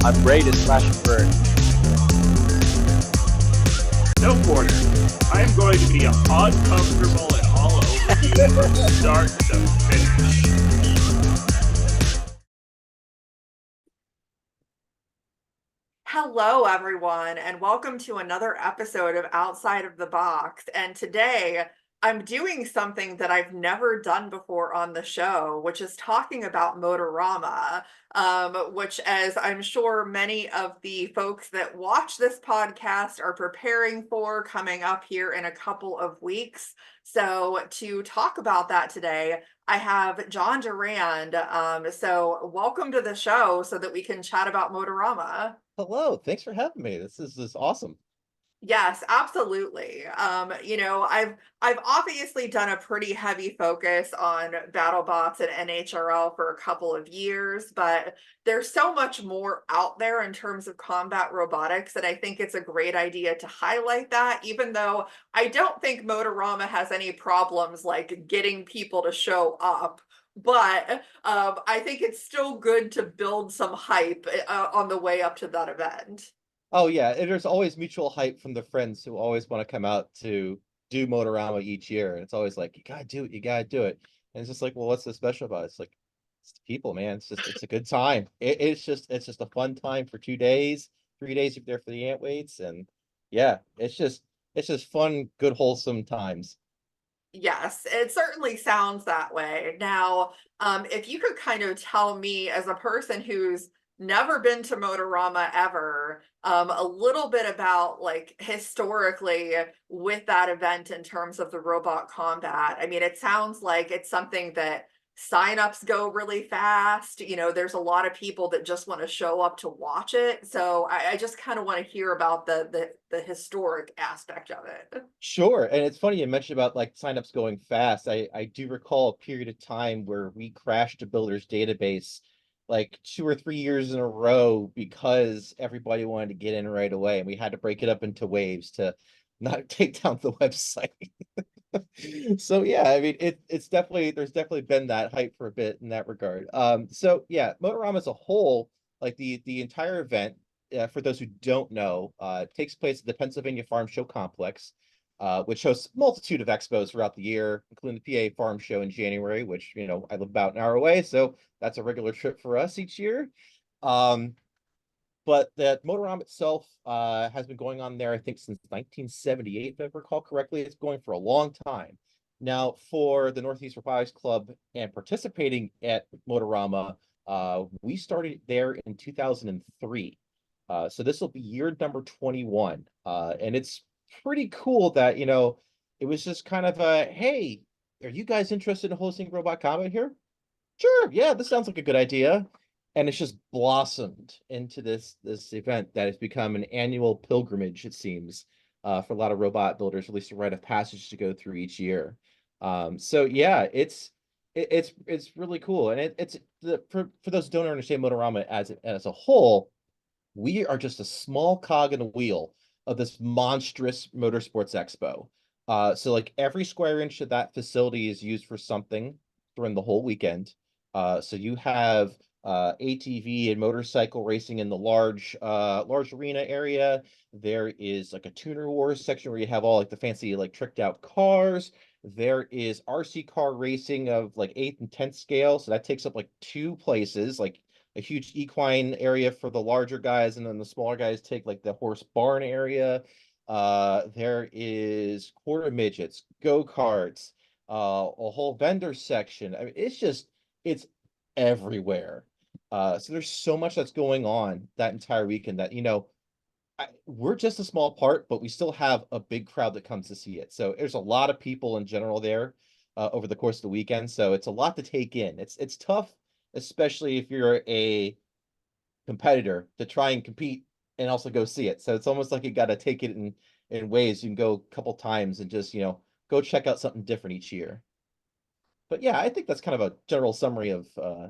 I'm ready to slash and burn. No quarter. I am going to be uncomfortable and all over you from start to finish. Hello, everyone, and welcome to another episode of Outside of the Box. And today I'm doing something that I've never done before on the show, which is talking about Motorama, which, as I'm sure many of the folks that watch this podcast are preparing for coming up here in a couple of weeks. So, to talk about that today, I have Jon Durand. So welcome to the show so that we can chat about Motorama. Hello, thanks for having me. This is awesome. Yes, absolutely. I've obviously done a pretty heavy focus on BattleBots and NHRL for a couple of years, but there's so much more out there in terms of combat robotics that I think it's a great idea to highlight that, even though I don't think Motorama has any problems like getting people to show up. But I think it's still good to build some hype on the way up to that event. Oh yeah, and there's always mutual hype from the friends who always want to come out to do Motorama each year. And it's always like, you gotta do it, you gotta do it. And it's just like, well, what's so special about it? It's like it's the people, man. It's a good time. It's just a fun time for 2 days, 3 days if you're there for the ant weights. And yeah, it's just fun, good, wholesome times. Yes, it certainly sounds that way. Now, if you could kind of tell me, as a person who's never been to Motorama ever, a little bit about like historically with that event in terms of the robot combat. I mean, it sounds like it's something that signups go really fast. There's a lot of people that just want to show up to watch it. So I just kind of want to hear about the historic aspect of it. Sure. And it's funny you mentioned about like signups going fast. I do recall a period of time where we crashed a builder's database like 2 or 3 years in a row because everybody wanted to get in right away, and we had to break it up into waves to not take down the website. So yeah, I mean it's definitely there's definitely been that hype for a bit in that regard. So yeah, Motorama as a whole, like the entire event, for those who don't know, takes place at the Pennsylvania Farm Show Complex, which hosts a multitude of expos throughout the year, including the PA Farm Show in January, which I live about an hour away, so that's a regular trip for us each year. Um, but that Motorama itself has been going on there, I think, since 1978, if I recall correctly. It's going for a long time. Now, for the Northeast Robotics Club and participating at Motorama, we started there in 2003. So this will be year number 21. And it's pretty cool that, it was just kind of a, hey, are you guys interested in hosting Robot Combat here? Sure, yeah, this sounds like a good idea. And it's just blossomed into this event that has become an annual pilgrimage, it seems, for a lot of robot builders, at least a rite of passage to go through each year. So yeah, it's really cool. And for those who don't understand Motorama as a whole, we are just a small cog in the wheel of this monstrous motorsports expo. So like every square inch of that facility is used for something during the whole weekend. So you have ATV and motorcycle racing in the large arena area. There is like a tuner wars section where you have all like the fancy like tricked out cars. There is RC car racing of like eighth and 10th scale. So that takes up like two places, like a huge equine area for the larger guys, and then the smaller guys take like the horse barn area. There is quarter midgets, go-karts, a whole vendor section. I mean, it's everywhere. So there's so much that's going on that entire weekend that, we're just a small part, but we still have a big crowd that comes to see it. So there's a lot of people in general there over the course of the weekend. So it's a lot to take in. It's tough, especially if you're a competitor, to try and compete and also go see it. So it's almost like you got to take it in ways. You can go a couple times and just, go check out something different each year. But yeah, I think that's kind of a general summary of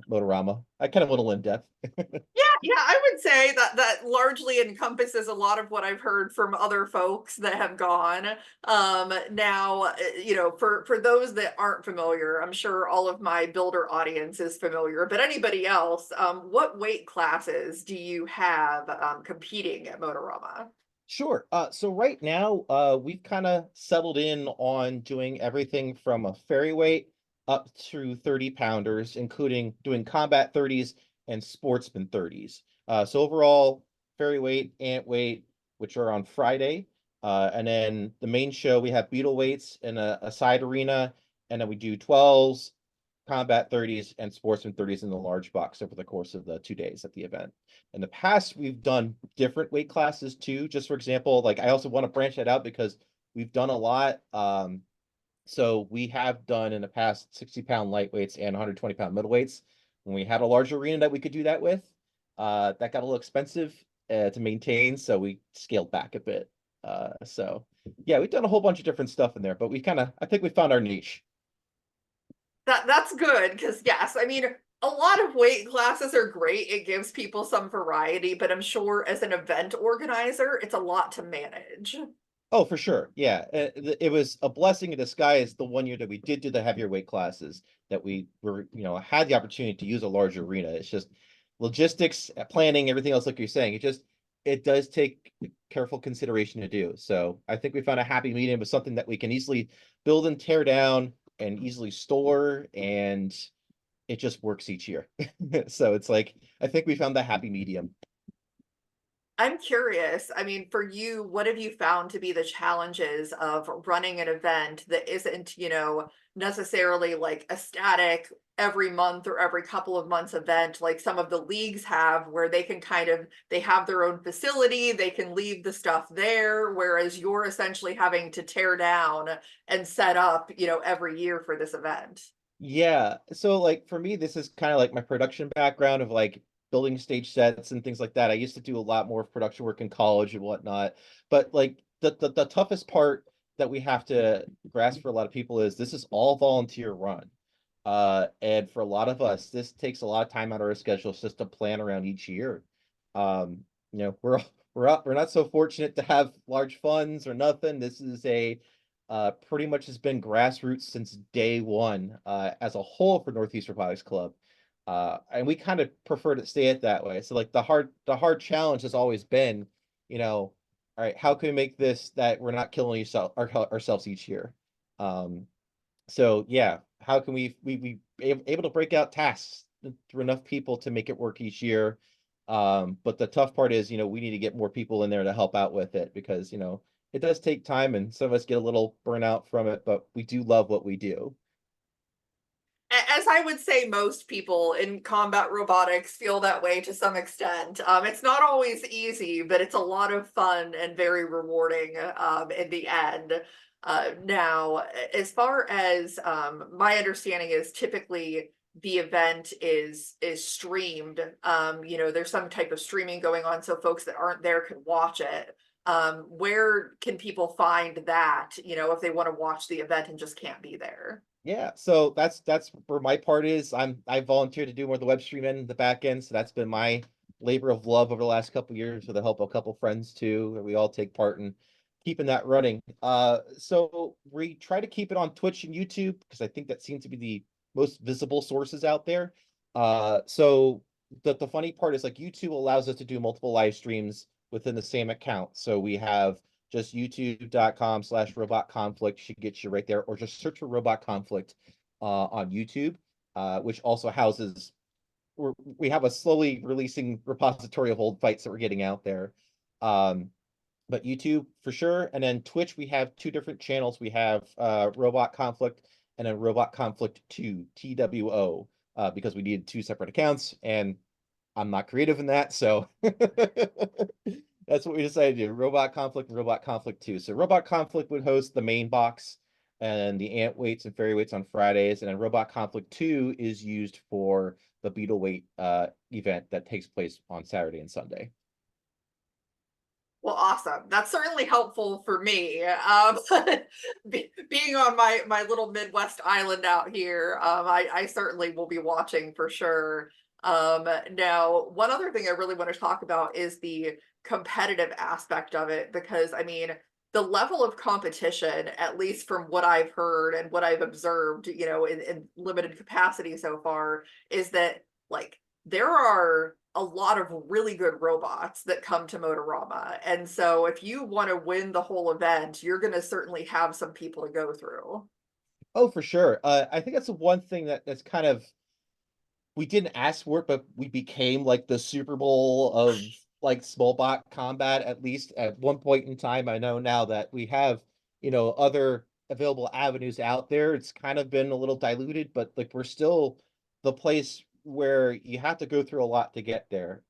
Motorama. I kind of went a little in depth. Yeah, Yeah, I would say that that largely encompasses a lot of what I've heard from other folks that have gone. Now, for those that aren't familiar, I'm sure all of my builder audience is familiar, but anybody else, what weight classes do you have competing at Motorama? Sure. So right now, we've kind of settled in on doing everything from a ferry weight up to 30 pounders, including doing combat 30s and sportsman 30s. So overall, ferry weight, ant weight, which are on Friday. And then the main show, we have beetle weights in a side arena, and then we do 12s, combat 30s, and sportsman 30s in the large box over the course of the 2 days at the event. In the past, we've done different weight classes too. Just for example, like I also want to branch that out because we've done a lot. So we have done in the past 60-pound lightweights and 120-pound middleweights. When we had a large arena that we could do that with, that got a little expensive to maintain, so we scaled back a bit. So yeah, we've done a whole bunch of different stuff in there, but I think we found our niche. That's good because yes, I mean a lot of weight classes are great. It gives people some variety, but I'm sure as an event organizer, it's a lot to manage. Oh, for sure. Yeah. It was a blessing in disguise the one year that we did do the heavier weight classes that we were, had the opportunity to use a large arena. It's just logistics, planning, everything else, like you're saying. It does take careful consideration to do. So I think we found a happy medium with something that we can easily build and tear down and easily store, and it just works each year. So it's like, I think we found the happy medium. I'm curious. I mean, for you, what have you found to be the challenges of running an event that isn't, necessarily like a static every month or every couple of months event like some of the leagues have where they can they have their own facility, they can leave the stuff there, whereas you're essentially having to tear down and set up, every year for this event. Yeah. So like for me, this is kind of like my production background of like building stage sets and things like that. I used to do a lot more of production work in college and whatnot. But like the toughest part that we have to grasp for a lot of people is this is all volunteer run. And for a lot of us, this takes a lot of time out of our schedules just to plan around each year. Um, we're not so fortunate to have large funds or nothing. This is a pretty much has been grassroots since day one as a whole for Northeast Robotics Club. And we kind of prefer to stay it that way. So like the hard challenge has always been, all right, how can we make this that we're not killing ourselves each year? Um, so yeah, how can we able to break out tasks through enough people to make it work each year? But the tough part is, we need to get more people in there to help out with it because, it does take time and some of us get a little burnout from it, but we do love what we do. As I would say, most people in combat robotics feel that way to some extent. It's not always easy, but it's a lot of fun and very rewarding in the end. Now, as far as my understanding is, typically the event is streamed. There's some type of streaming going on, so folks that aren't there can watch it. Where can people find that? If they want to watch the event and just can't be there. Yeah, so that's where my part is. I volunteered to do more of the web stream end, the back end, so that's been my labor of love over the last couple of years with the help of a couple friends too, and we all take part in keeping that running. So we try to keep it on Twitch and YouTube because I think that seems to be the most visible sources out there. So the funny part is like YouTube allows us to do multiple live streams within the same account. So we have just youtube.com/robot conflict should get you right there, or just search for robot conflict on YouTube, which also houses we have a slowly releasing repository of old fights that we're getting out there. But YouTube for sure, and then Twitch we have two different channels. We have Robot Conflict and then Robot Conflict 2 TWO because we needed two separate accounts, and I'm not creative in that, so that's what we decided to do. Robot Conflict and Robot Conflict 2. So Robot Conflict would host the main box and the ant weights and fairy weights on Fridays, and then Robot Conflict 2 is used for the beetle weight event that takes place on Saturday and Sunday. Well, awesome. That's certainly helpful for me. Being on my little Midwest island out here, I certainly will be watching for sure. Now, one other thing I really want to talk about is the competitive aspect of it, because I mean, the level of competition, at least from what I've heard and what I've observed, in limited capacity so far, is that like there are a lot of really good robots that come to Motorama. And so if you want to win the whole event, you're going to certainly have some people to go through. Oh, for sure. I think that's the one thing that's kind of we didn't ask for it, but we became like the Super Bowl of like small bot combat, at least at one point in time. I know now that we have, other available avenues out there. It's kind of been a little diluted, but like we're still the place where you have to go through a lot to get there.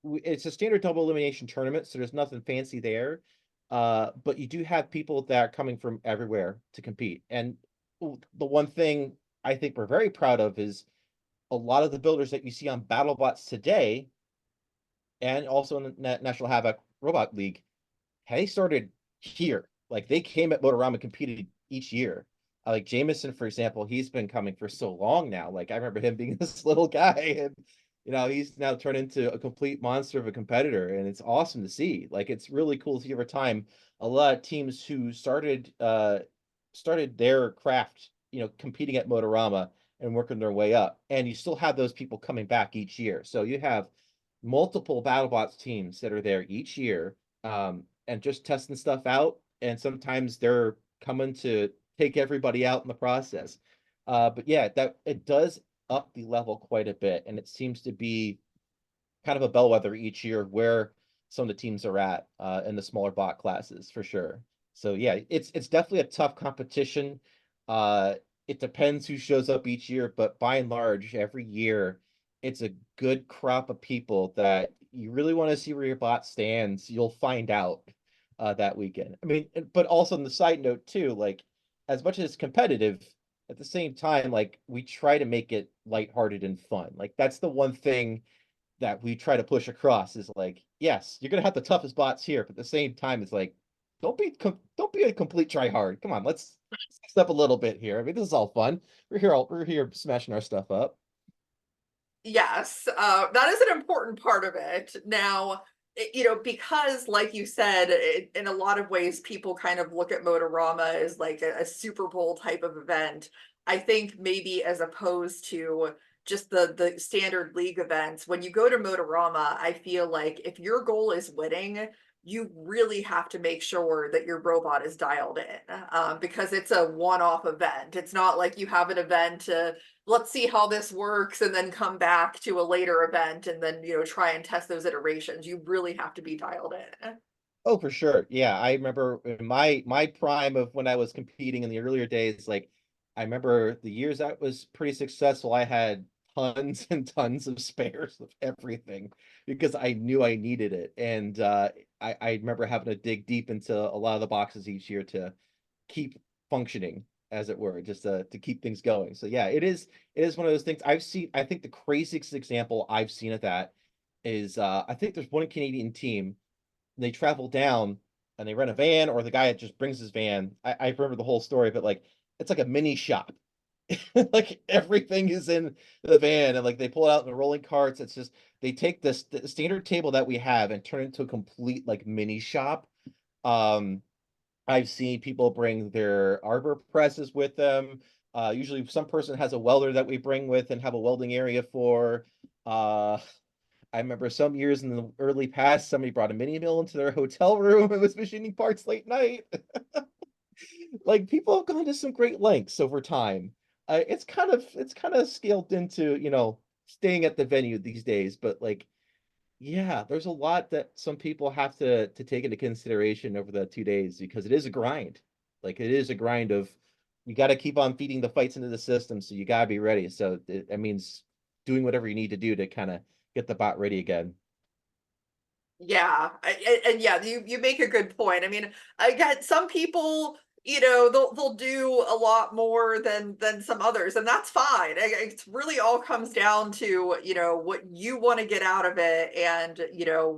It's a standard double elimination tournament, so there's nothing fancy there. But you do have people that are coming from everywhere to compete. And the one thing I think we're very proud of is a lot of the builders that you see on BattleBots today, and also in the National Havoc Robot League, they started here. Like they came at Motorama, competed each year. Like Jameson, for example, he's been coming for so long now. Like I remember him being this little guy, and he's now turned into a complete monster of a competitor, and it's awesome to see. Like it's really cool to see over time a lot of teams who started their craft, competing at Motorama and working their way up. And you still have those people coming back each year. So you have multiple BattleBots teams that are there each year, and just testing stuff out. And sometimes they're coming to take everybody out in the process. But yeah, that it does up the level quite a bit, and it seems to be kind of a bellwether each year where some of the teams are at in the smaller bot classes for sure. So yeah, it's definitely a tough competition. It depends who shows up each year, but by and large, every year it's a good crop of people that you really want to see where your bot stands. You'll find out that weekend. I mean, but also on the side note too, like as much as it's competitive, at the same time, like we try to make it lighthearted and fun. Like that's the one thing that we try to push across is like, yes, you're gonna have the toughest bots here, but at the same time, it's like, don't be a complete try hard. Come on, let's step a little bit here. I mean, this is all fun. We're here smashing our stuff up. Yes, that is an important part of it. Now, because like you said, in a lot of ways, people kind of look at Motorama as like a Super Bowl type of event. I think maybe as opposed to just the standard league events, when you go to Motorama, I feel like if your goal is winning, you really have to make sure that your robot is dialed in, because it's a one-off event. It's not like you have an event to let's see how this works and then come back to a later event and then try and test those iterations. You really have to be dialed in. Oh, for sure. Yeah, I remember in my prime of when I was competing in the earlier days, like I remember the years that was pretty successful, I had tons and tons of spares of everything because I knew I needed it. And I remember having to dig deep into a lot of the boxes each year to keep functioning, as it were, just to keep things going. So yeah, it is one of those things I've seen. I think the craziest example I've seen of that is I think there's one Canadian team. They travel down and they rent a van, or the guy just brings his van. I remember the whole story, but like it's like a mini shop. Like everything is in the van, and like they pull it out in the rolling carts. It's just they take this the standard table that we have and turn it into a complete like mini shop. Um, I've seen people bring their arbor presses with them. Usually some person has a welder that we bring with and have a welding area for. Uh, I remember some years in the early past, somebody brought a mini mill into their hotel room and was machining parts late night. Like people have gone to some great lengths over time. It's kind of scaled into, staying at the venue these days, but like yeah, there's a lot that some people have to take into consideration over the 2 days because it is a grind. Like it is a grind of you got to keep on feeding the fights into the system, so you got to be ready. So that means doing whatever you need to do to kind of get the bot ready again. Yeah, and yeah, you make a good point. I mean, I get some people, they'll do a lot more than some others, and that's fine. It really all comes down to, what you want to get out of it and,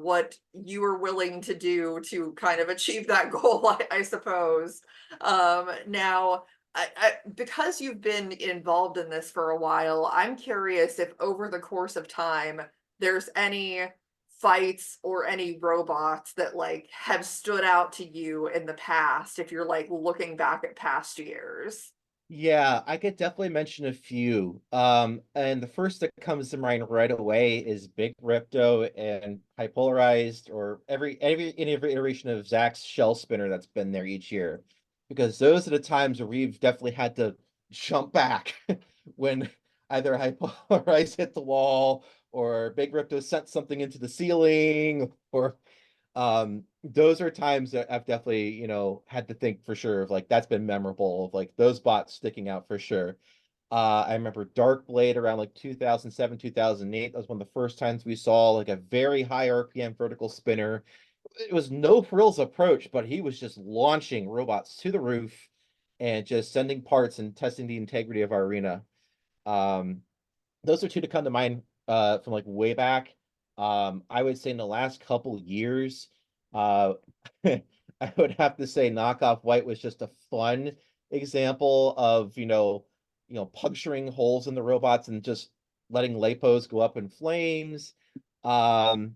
what you are willing to do to kind of achieve that goal, I suppose. Now, because you've been involved in this for a while, I'm curious if over the course of time there's any fights or any robots that like have stood out to you in the past if you're like looking back at past years. Yeah, I could definitely mention a few. And the first that comes to mind right away is Big Ripto and Hypolarized, or every iteration of Zach's shell spinner that's been there each year, because those are the times where we've definitely had to jump back when either Hypolarized hit the wall, or Big Ripto sent something into the ceiling, or those are times that I've definitely, had to think for sure of, like, that's been memorable, of like those bots sticking out for sure. I remember Dark Blade around like 2007, 2008. That was one of the first times we saw like a very high RPM vertical spinner. It was no frills approach, but he was just launching robots to the roof and just sending parts and testing the integrity of our arena. Um, those are two to come to mind from like way back. I would say in the last couple years, uh, I would have to say Knockoff White was just a fun example of, puncturing holes in the robots and just letting Lapos go up in flames. Um,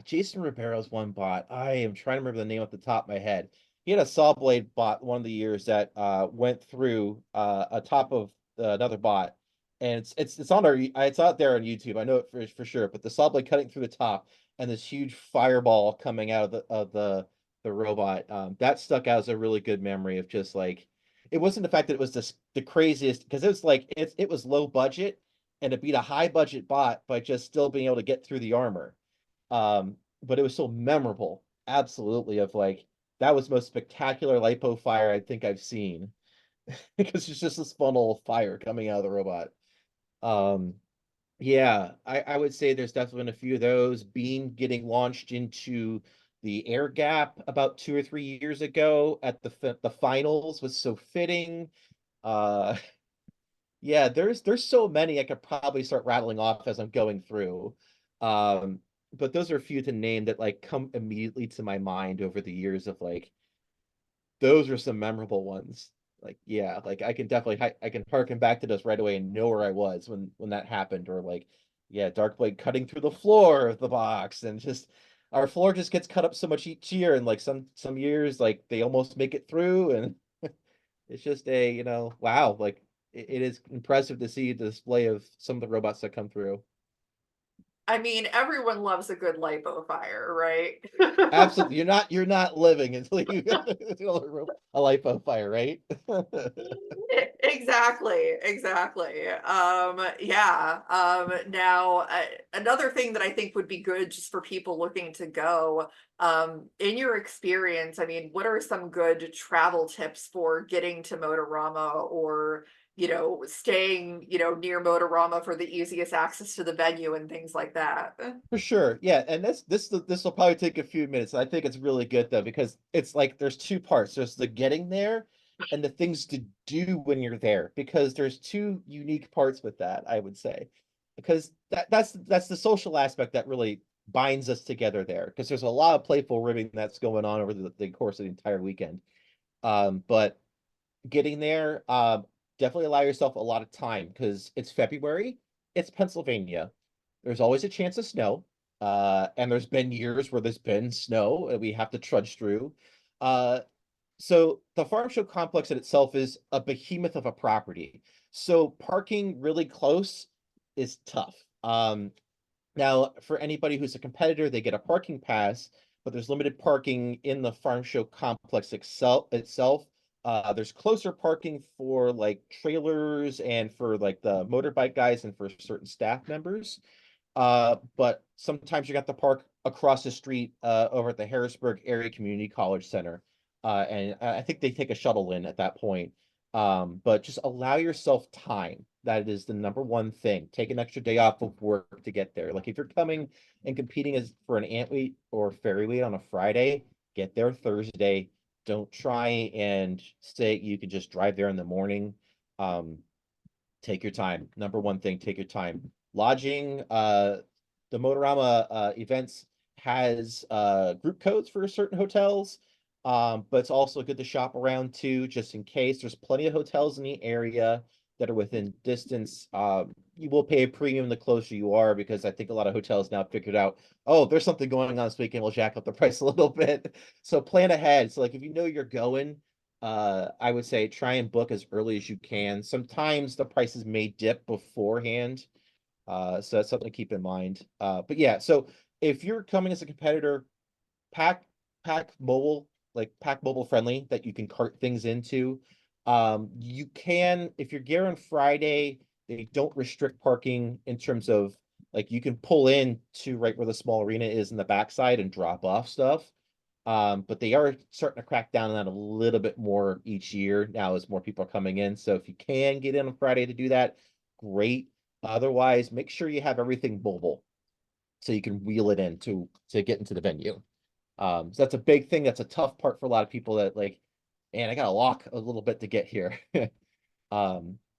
Jason Ribeiro's one bot. I am trying to remember the name off the top of my head. He had a saw blade bot one of the years that went through a top of another bot, and it's on it's out there on YouTube. I know it for sure. But the saw blade cutting through the top and this huge fireball coming out of the robot, that stuck out as a really good memory of just like, it wasn't the fact that it was the craziest, because it was like it was low budget and it beat a high budget bot by just still being able to get through the armor. But it was so memorable, absolutely, of like, that was the most spectacular lipo fire I think I've seen. Because it's just this funnel of fire coming out of the robot. Um, yeah, I would say there's definitely been a few of those. Bean getting launched into the air gap about 2 or 3 years ago at the finals was so fitting. Uh, yeah, there's so many I could probably start rattling off as I'm going through. Um, but those are a few to name that like come immediately to my mind over the years of like, those are some memorable ones. Like, yeah, like I can harken back to those right away and know where I was when that happened. Or like, yeah, Darkblade cutting through the floor of the box, and just our floor just gets cut up so much each year, and like some years like they almost make it through, and it's just a, wow, like it is impressive to see the display of some of the robots that come through. I mean, everyone loves a good lipo fire, right? Absolutely, you're not living until you a lipo fire, right? Exactly, exactly. Yeah. Now, another thing that I think would be good just for people looking to go, in your experience, I mean, what are some good travel tips for getting to Motorama, or, staying, near Motorama for the easiest access to the venue and things like that? For sure. Yeah, and this will probably take a few minutes. I think it's really good though, because it's like there's two parts. There's the getting there and the things to do when you're there, because there's two unique parts with that, I would say. Because that's the social aspect that really binds us together there, because there's a lot of playful ribbing that's going on over the course of the entire weekend. But getting there, definitely allow yourself a lot of time, because it's February, it's Pennsylvania. There's always a chance of snow. And there's been years where there's been snow and we have to trudge through. Uh, so the farm show complex in itself is a behemoth of a property. So parking really close is tough. Now, for anybody who's a competitor, they get a parking pass, but there's limited parking in the farm show complex itself. There's closer parking for like trailers and for like the motorbike guys and for certain staff members. But sometimes you got to park across the street over at the Harrisburg Area Community College Center. And I think they take a shuttle in at that point. But just allow yourself time. That is the number one thing. Take an extra day off of work to get there. Like if you're coming and competing as for an ant weight or fairy weight on a Friday, get there Thursday. Don't try and say you can just drive there in the morning. Um, Take your time. Number one thing, take your time. Lodging, the Motorama events has group codes for certain hotels. But it's also good to shop around too, just in case. There's plenty of hotels in the area that are within distance. You will pay a premium the closer you are, because I think a lot of hotels now figured out, oh, there's something going on this weekend, we'll jack up the price a little bit. So plan ahead. So like if you know you're going, I would say try and book as early as you can. Sometimes the prices may dip beforehand. So that's something to keep in mind. But yeah, so if you're coming as a competitor, pack pack mobile friendly that you can cart things into. You can, if you're gearing Friday, they don't restrict parking in terms of, like, you can pull in to right where the small arena is in the backside and drop off stuff. But they are starting to crack down on that a little bit more each year now as more people are coming in. So if you can get in on Friday to do that, great. Otherwise, make sure you have everything mobile so you can wheel it in to get into the venue. So that's a big thing. That's a tough part for a lot of people, that like, man, I gotta walk a little bit to get here.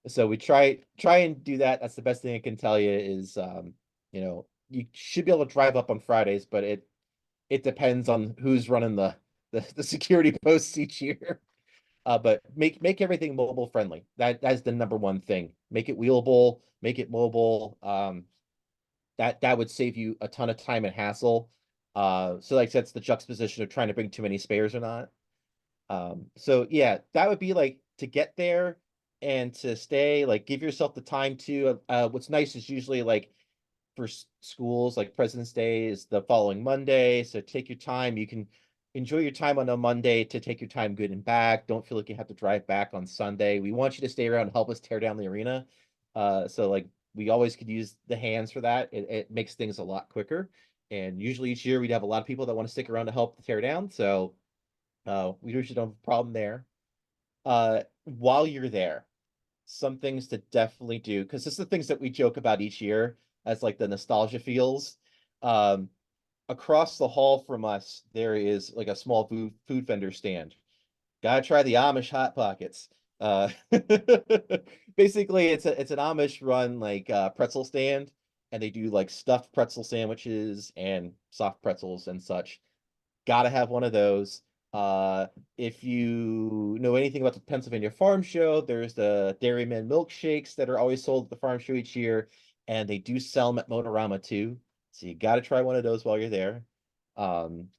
So we try and do that. That's the best thing I can tell you is, you should be able to drive up on Fridays, but it depends on who's running the security posts each year. But make everything mobile friendly. That's the number one thing. Make it wheelable, make it mobile. That would save you a ton of time and hassle. So like that's the juxtaposition of trying to bring too many spares or not. So yeah, that would be like to get there and to stay, like give yourself the time to, what's nice is usually like for schools, like President's Day is the following Monday. So take your time. You can enjoy your time on a Monday to take your time good and back. Don't feel like you have to drive back on Sunday. We want you to stay around and help us tear down the arena. So like we always could use the hands for that. It makes things a lot quicker. And usually each year we'd have a lot of people that want to stick around to help tear down. So we usually don't have a problem there. While you're there, some things to definitely do, because this is the things that we joke about each year as like the nostalgia feels. Um, Across the hall from us, there is like a small food vendor stand. Gotta try the Amish Hot Pockets. Uh, Basically, it's an Amish run like pretzel stand, and they do like stuffed pretzel sandwiches and soft pretzels and such. Gotta have one of those. Uh, if you know anything about the Pennsylvania Farm Show, there's the Dairyman milkshakes that are always sold at the farm show each year, and they do sell them at Motorama too. So you got to try one of those while you're there. Um,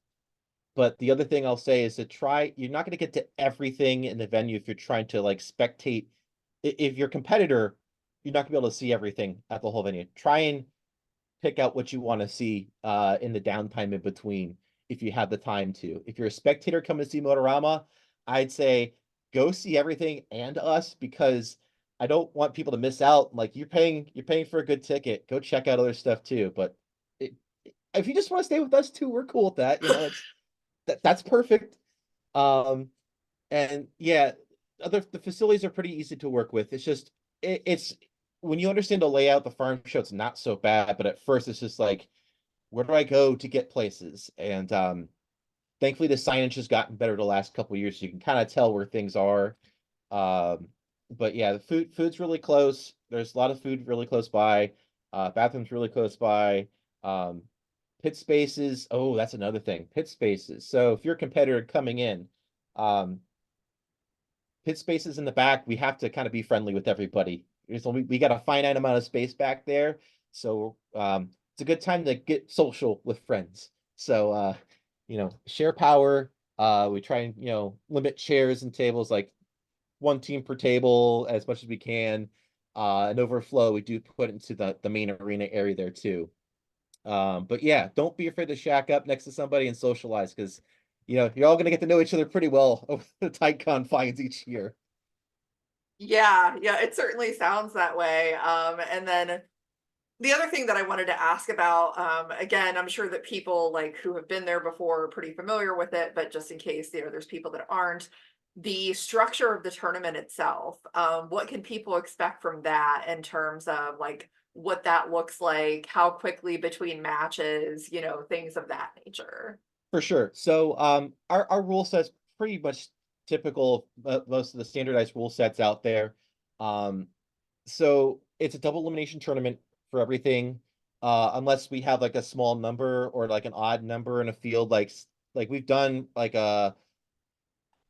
but the other thing I'll say is to try, you're not going to get to everything in the venue if you're trying to like spectate. If you're a competitor, you're not going to be able to see everything at the whole venue. Try and pick out what you want to see in the downtime in between if you have the time to. If you're a spectator coming to see Motorama, I'd say go see everything and us, because I don't want people to miss out. Like you're paying for a good ticket. Go check out other stuff too. But it, if you just want to stay with us too, we're cool with that. That's perfect. Um, and yeah, the facilities are pretty easy to work with. It's just it's when you understand the layout, the farm show, it's not so bad. But at first, it's just like, where do I go to get places? And thankfully, the signage has gotten better the last couple of years, so you can kind of tell where things are. Um, but yeah, the food's really close. There's a lot of food really close by. Bathrooms really close by. Um, Pit spaces. Oh, that's another thing. Pit spaces. So if you're a competitor coming in, um, pit spaces in the back, we have to kind of be friendly with everybody. We got a finite amount of space back there. So it's a good time to get social with friends. So share power. We try and, limit chairs and tables, like one team per table as much as we can. And overflow, we do put into the main arena area there too. But yeah, don't be afraid to shack up next to somebody and socialize, because you're all gonna get to know each other pretty well over the tight confines each year. Yeah, yeah, it certainly sounds that way. And then the other thing that I wanted to ask about, again, I'm sure that people like who have been there before are pretty familiar with it, but just in case there's people that aren't, the structure of the tournament itself. What can people expect from that in terms of like what that looks like, how quickly between matches, things of that nature? For sure. So our rule set's pretty much typical of most of the standardized rule sets out there. Um, so it's a double elimination tournament for everything, unless we have like a small number or like an odd number in a field, like we've done like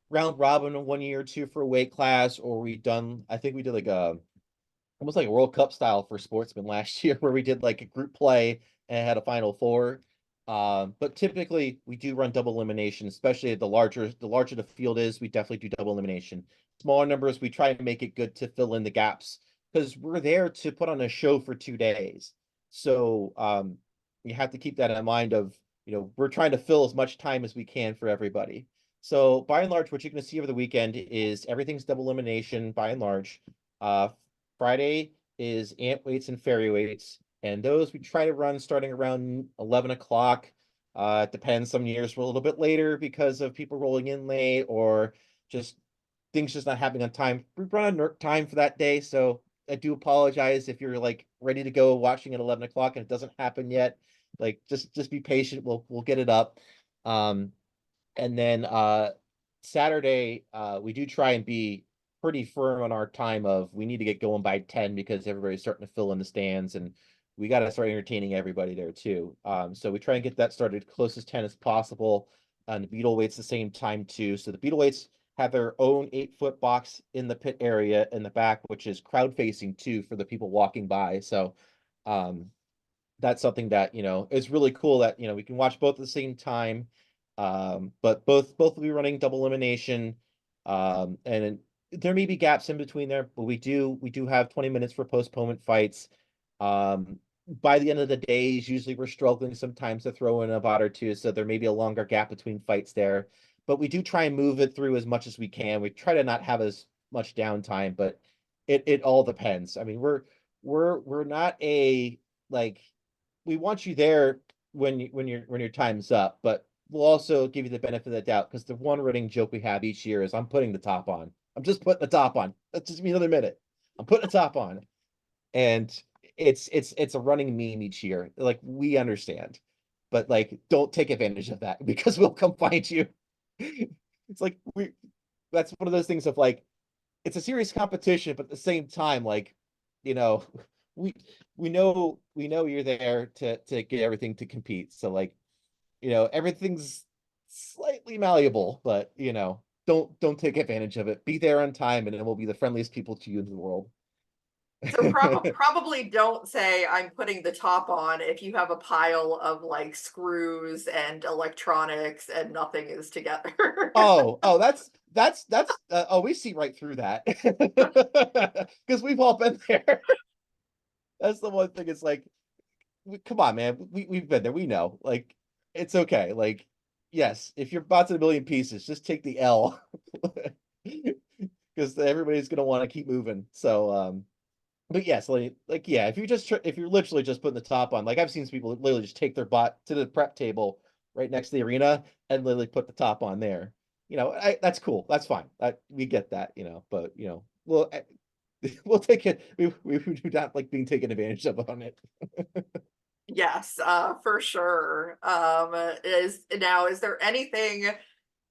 round robin in 1 year or two for a weight class, or we done, I think we did like a almost like a World Cup style for sportsmen last year, where we did like a group play and had a final four. But typically we do run double elimination, especially the larger the field is, we definitely do double elimination. Smaller numbers, we try and make it good to fill in the gaps because we're there to put on a show for 2 days. So you have to keep that in mind of, we're trying to fill as much time as we can for everybody. So by and large, what you're going to see over the weekend is everything's double elimination by and large. Uh, Friday is amp weights and ferry weights, and those we try to run starting around 11 o'clock. It depends. Some years we're a little bit later because of people rolling in late or just things just not happening on time. We run on time for that day, so I do apologize if you're like ready to go watching at 11 o'clock and it doesn't happen yet. Like just be patient. We'll get it up. Um, and then Saturday, we do try and be pretty firm on our time of we need to get going by 10 because everybody's starting to fill in the stands and we got to start entertaining everybody there too. So we try and get that started close as 10 as possible. And the Beetle weights the same time too. So the Beetle weights have their own 8-foot box in the pit area in the back, which is crowd facing too for the people walking by. So um, that's something that is really cool that we can watch both at the same time. But both will be running double elimination. And there may be gaps in between there, but we do have 20 minutes for postponement fights. By the end of the days, usually we're struggling sometimes to throw in a bot or two, so there may be a longer gap between fights there. But we do try and move it through as much as we can. We try to not have as much downtime, but it all depends. I mean, we're not a like we want you there when your time's up, but we'll also give you the benefit of the doubt because the one running joke we have each year is I'm putting the top on. I'm just putting the top on. That's just me another minute. I'm putting the top on. And it's a running meme each year. Like we understand. But like don't take advantage of that because we'll come find you. It's like that's one of those things of like it's a serious competition, but at the same time, like, you know, we we know you're there to get everything to compete. So like, everything's slightly malleable, but don't take advantage of it. Be there on time, and it will be the friendliest people to you in the world. So probably don't say I'm putting the top on if you have a pile of like screws and electronics and nothing is together. Oh, that's we see right through that because we've all been there. That's the one thing. It's like, come on, man. We've been there. We know. Like, it's okay. Like, yes, if your bot's in a million pieces, just take the L because everybody's gonna want to keep moving. So, but yes, like yeah, if you're literally just putting the top on, like I've seen some people literally just take their bot to the prep table right next to the arena and literally put the top on there. That's cool. That's fine. We get that. But we'll take it. We do not like being taken advantage of on it. Yes, for sure. Is there anything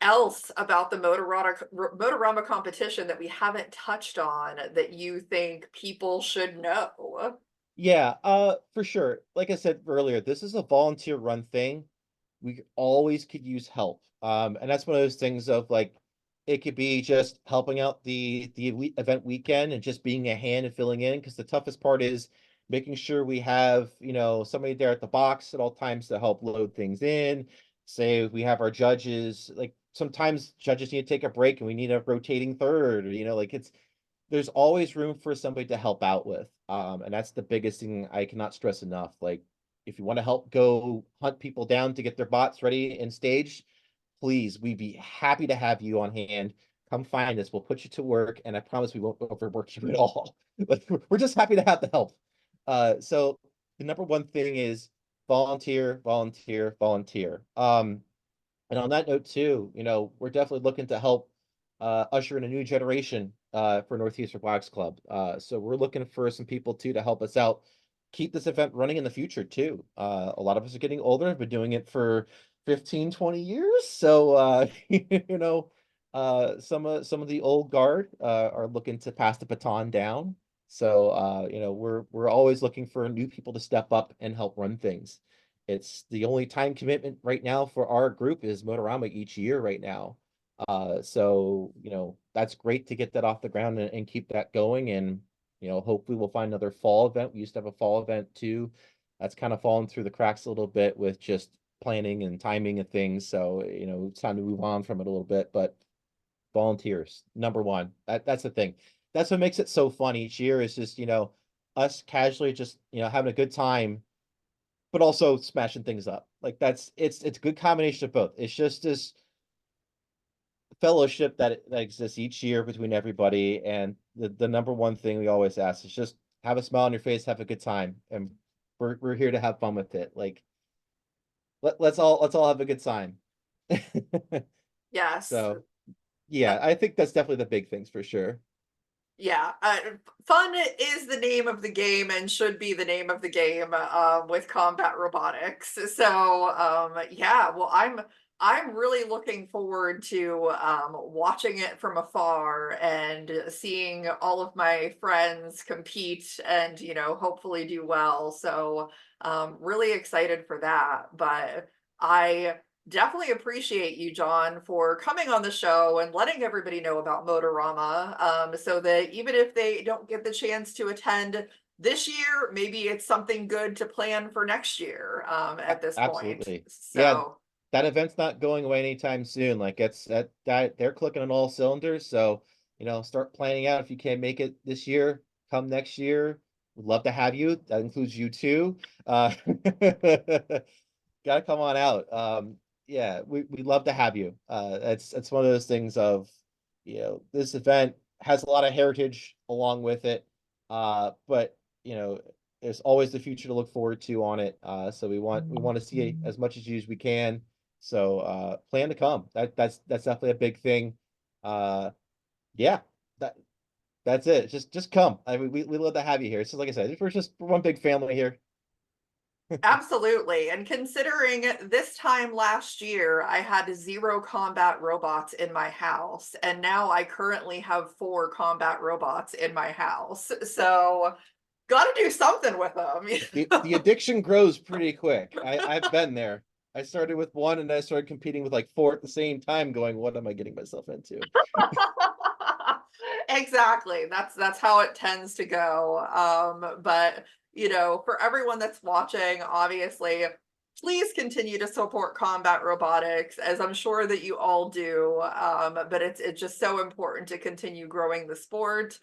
else about the Motorama competition that we haven't touched on that you think people should know? Yeah, for sure. Like I said earlier, this is a volunteer run thing. We always could use help. And that's one of those things of like it could be just helping out the event weekend and just being a hand and filling in because the toughest part is making sure we have, somebody there at the box at all times to help load things in. Say we have our judges, like sometimes judges need to take a break and we need a rotating third, like there's always room for somebody to help out with. And that's the biggest thing I cannot stress enough. Like, if you want to help go hunt people down to get their bots ready and staged, please, we'd be happy to have you on hand. Come find us. We'll put you to work, and I promise we won't overwork you at all. Like, we're just happy to have the help. So the number one thing is volunteer, volunteer, volunteer. And on that note too, we're definitely looking to help usher in a new generation for Northeast Robotics Club. So we're looking for some people too to help us out, keep this event running in the future too. A lot of us are getting older, have been doing it for 15, 20 years. So some of the old guard are looking to pass the baton down. So we're always looking for new people to step up and help run things. It's the only time commitment right now for our group is Motorama each year right now. So, that's great to get that off the ground and keep that going. And, hopefully we'll find another fall event. We used to have a fall event too. That's kind of fallen through the cracks a little bit with just planning and timing and things. So, it's time to move on from it a little bit, but volunteers, number one. That's the thing. That's what makes it so fun each year is just, us casually just, having a good time, but also smashing things up. Like it's a good combination of both. It's just this fellowship that exists each year between everybody, and the number one thing we always ask is just have a smile on your face, have a good time, and we're here to have fun with it. Like let's all have a good time. Yes. So yeah, I think that's definitely the big things for sure. Yeah, fun is the name of the game and should be the name of the game with combat robotics. So yeah, well, I'm really looking forward to watching it from afar and seeing all of my friends compete and hopefully do well. So really excited for that. But I definitely appreciate you, Jon, for coming on the show and letting everybody know about Motorama, so that even if they don't get the chance to attend this year, maybe it's something good to plan for next year, at this point. Absolutely. Yeah, So that event's not going away anytime soon. Like it's that they're clicking on all cylinders. So, start planning out if you can't make it this year, come next year. We'd love to have you. That includes you too. Gotta come on out. Yeah, we'd love to have you. It's one of those things of, this event has a lot of heritage along with it. But there's always the future to look forward to on it. So we want to see as much as you as we can. So plan to come. That's definitely a big thing. Yeah, that that's it. Just come. I mean, we love to have you here. So like I said, we're one big family here. absolutely. And considering this time last year, I had 0 combat robots in my house, and now I currently have 4 combat robots in my house. So got to do something with them. The addiction grows pretty quick. I've been there. I started with one and I started competing with like 4 at the same time, going, what am I getting myself into? Exactly. That's how it tends to go. But for everyone that's watching, obviously, please continue to support combat robotics, as I'm sure that you all do. But it's just so important to continue growing the sport.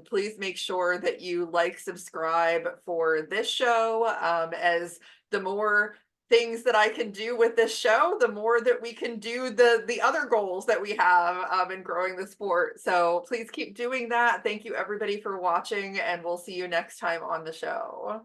Please make sure that you like, subscribe for this show, as the more things that I can do with this show, the more that we can do the other goals that we have in growing the sport. So please keep doing that. Thank you everybody for watching, and we'll see you next time on the show.